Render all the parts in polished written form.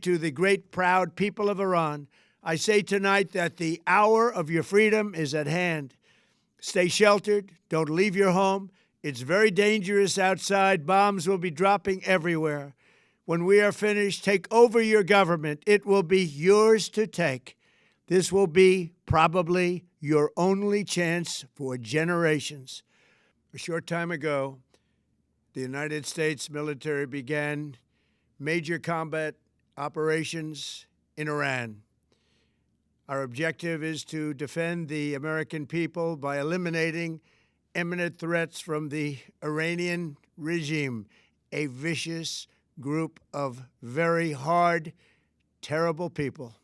To the great, proud people of Iran, I say tonight that the hour of your freedom is at hand. Stay sheltered. Don't leave your home. It's very dangerous outside. Bombs will be dropping everywhere. When we are finished, take over your government. It will be yours to take. This will be probably your only chance for generations. A short time ago, the United States military began major combat operations in Iran. Our objective is to defend the American people by eliminating imminent threats from the Iranian regime, a vicious group of very hard, terrible people.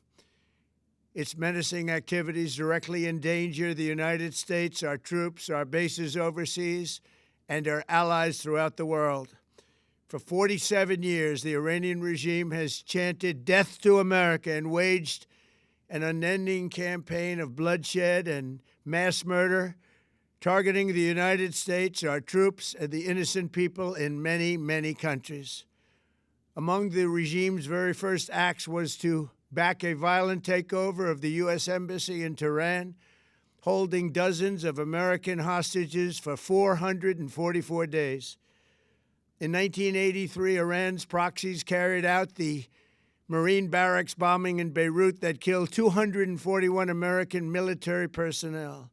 Its menacing activities directly endanger the United States, our troops, our bases overseas, and our allies throughout the world. For 47 years, the Iranian regime has chanted death to America and waged an unending campaign of bloodshed and mass murder, targeting the United States, our troops, and the innocent people in many, many countries. Among the regime's very first acts was to back a violent takeover of the U.S. Embassy in Tehran, holding dozens of American hostages for 444 days. In 1983, Iran's proxies carried out the Marine barracks bombing in Beirut that killed 241 American military personnel.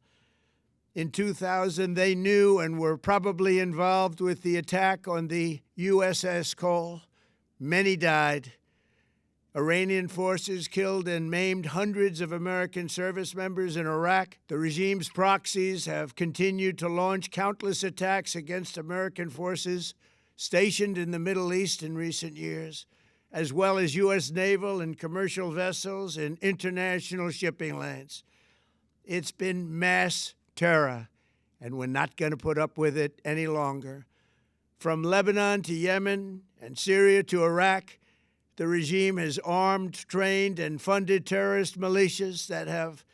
In 2000, they knew and were probably involved with the attack on the USS Cole. Many died. Iranian forces killed and maimed hundreds of American service members in Iraq. The regime's proxies have continued to launch countless attacks against American forces stationed in the Middle East in recent years, as well as U.S. naval and commercial vessels in international shipping lanes. It's been mass terror, and we're not going to put up with it any longer. From Lebanon to Yemen and Syria to Iraq, the regime has armed, trained, and funded terrorist militias that have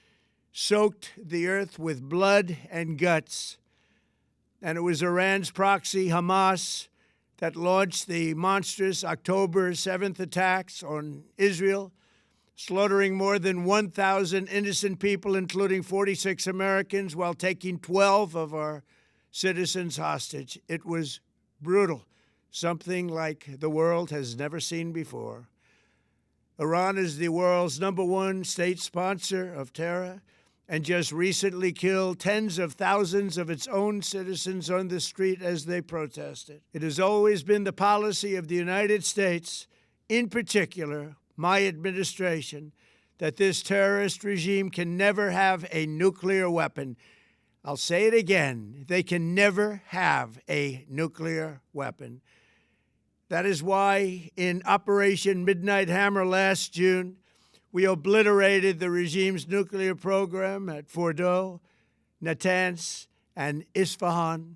soaked the earth with blood and guts. And it was Iran's proxy, Hamas, that launched the monstrous October 7th attacks on Israel, slaughtering more than 1,000 innocent people, including 46 Americans, while taking 12 of our citizens hostage. It was brutal, something like the world has never seen before. Iran is the world's #1 state sponsor of terror and just recently killed tens of thousands of its own citizens on the street as they protested. It has always been the policy of the United States, in particular, my administration, that this terrorist regime can never have a nuclear weapon. I'll say it again, they can never have a nuclear weapon. That is why in Operation Midnight Hammer last June, we obliterated the regime's nuclear program at Fordow, Natanz, and Isfahan.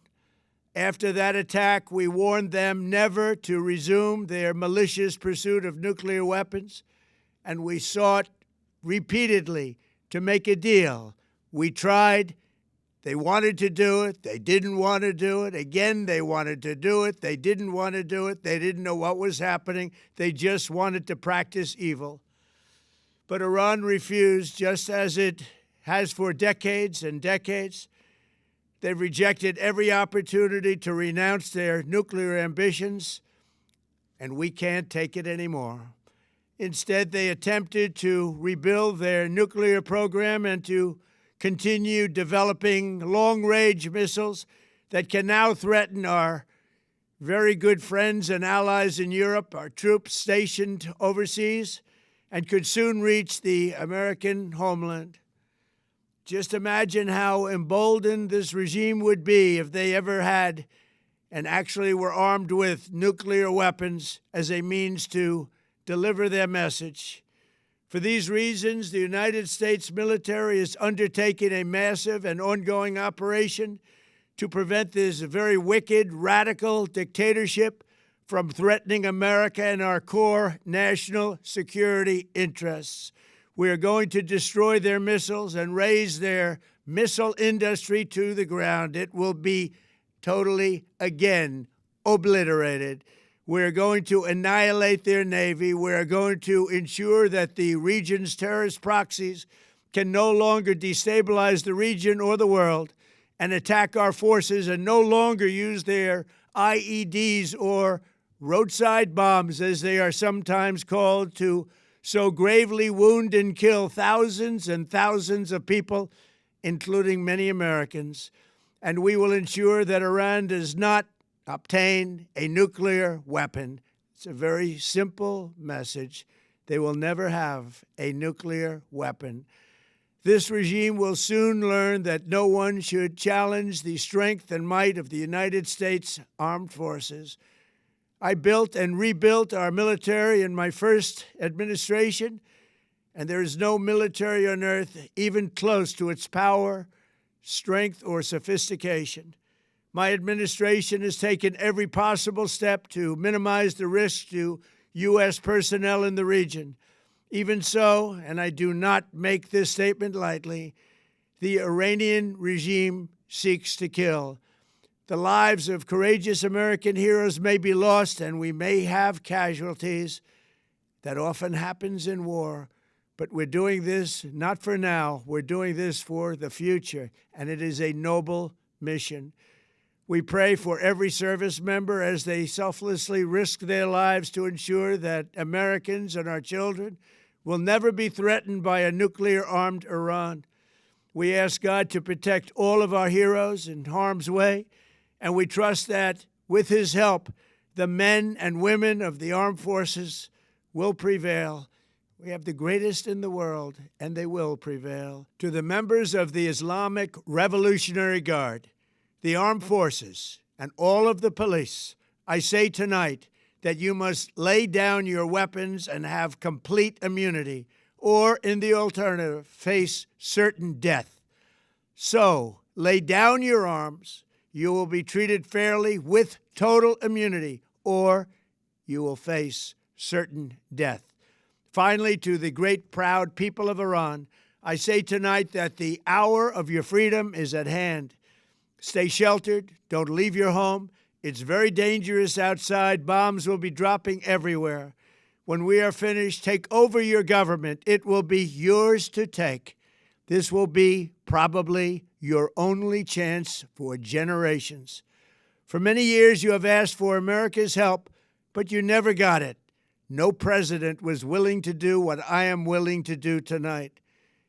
After that attack, we warned them never to resume their malicious pursuit of nuclear weapons, and we sought repeatedly to make a deal. We tried. They wanted to do it. They didn't want to do it. Again, they wanted to do it. They didn't want to do it. They didn't know what was happening. They just wanted to practice evil. But Iran refused, just as it has for decades and decades. They've rejected every opportunity to renounce their nuclear ambitions, and we can't take it anymore. Instead, they attempted to rebuild their nuclear program and to continue developing long-range missiles that can now threaten our very good friends and allies in Europe, our troops stationed overseas, and could soon reach the American homeland. Just imagine how emboldened this regime would be if they ever had and actually were armed with nuclear weapons as a means to deliver their message. For these reasons, the United States military is undertaking a massive and ongoing operation to prevent this very wicked, radical dictatorship from threatening America and our core national security interests. We are going to destroy their missiles and raise their missile industry to the ground. It will be totally, again, obliterated. We're going to annihilate their Navy. We're going to ensure that the region's terrorist proxies can no longer destabilize the region or the world and attack our forces and no longer use their IEDs or roadside bombs, as they are sometimes called, to so gravely wound and kill thousands and thousands of people, including many Americans. And we will ensure that Iran does not obtain a nuclear weapon. It's a very simple message. They will never have a nuclear weapon. This regime will soon learn that no one should challenge the strength and might of the United States Armed Forces. I built and rebuilt our military in my first administration, and there is no military on earth even close to its power, strength, or sophistication. My administration has taken every possible step to minimize the risk to U.S. personnel in the region. Even so, and I do not make this statement lightly, the Iranian regime seeks to kill. The lives of courageous American heroes may be lost, and we may have casualties. That often happens in war. But we're doing this not for now. We're doing this for the future, and it is a noble mission. We pray for every service member as they selflessly risk their lives to ensure that Americans and our children will never be threatened by a nuclear-armed Iran. We ask God to protect all of our heroes in harm's way, and we trust that, with His help, the men and women of the armed forces will prevail. We have the greatest in the world, and they will prevail. To the members of the Islamic Revolutionary Guard, the armed forces, and all of the police, I say tonight that you must lay down your weapons and have complete immunity, or, in the alternative, face certain death. So, lay down your arms. You will be treated fairly with total immunity, or you will face certain death. Finally, to the great, proud people of Iran, I say tonight that the hour of your freedom is at hand. Stay sheltered. Don't leave your home. It's very dangerous outside. Bombs will be dropping everywhere. When we are finished, take over your government. It will be yours to take. This will be probably your only chance for generations. For many years, you have asked for America's help, but you never got it. No president was willing to do what I am willing to do tonight.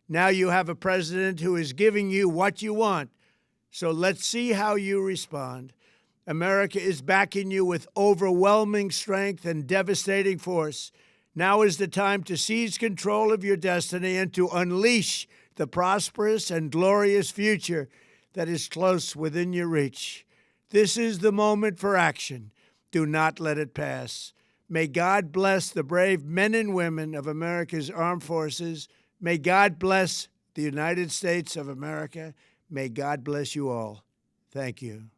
Now you have a president who is giving you what you want. So let's see how you respond. America is backing you with overwhelming strength and devastating force. Now is the time to seize control of your destiny and to unleash the prosperous and glorious future that is close within your reach. This is the moment for action. Do not let it pass. May God bless the brave men and women of America's armed forces. May God bless the United States of America. May God bless you all. Thank you.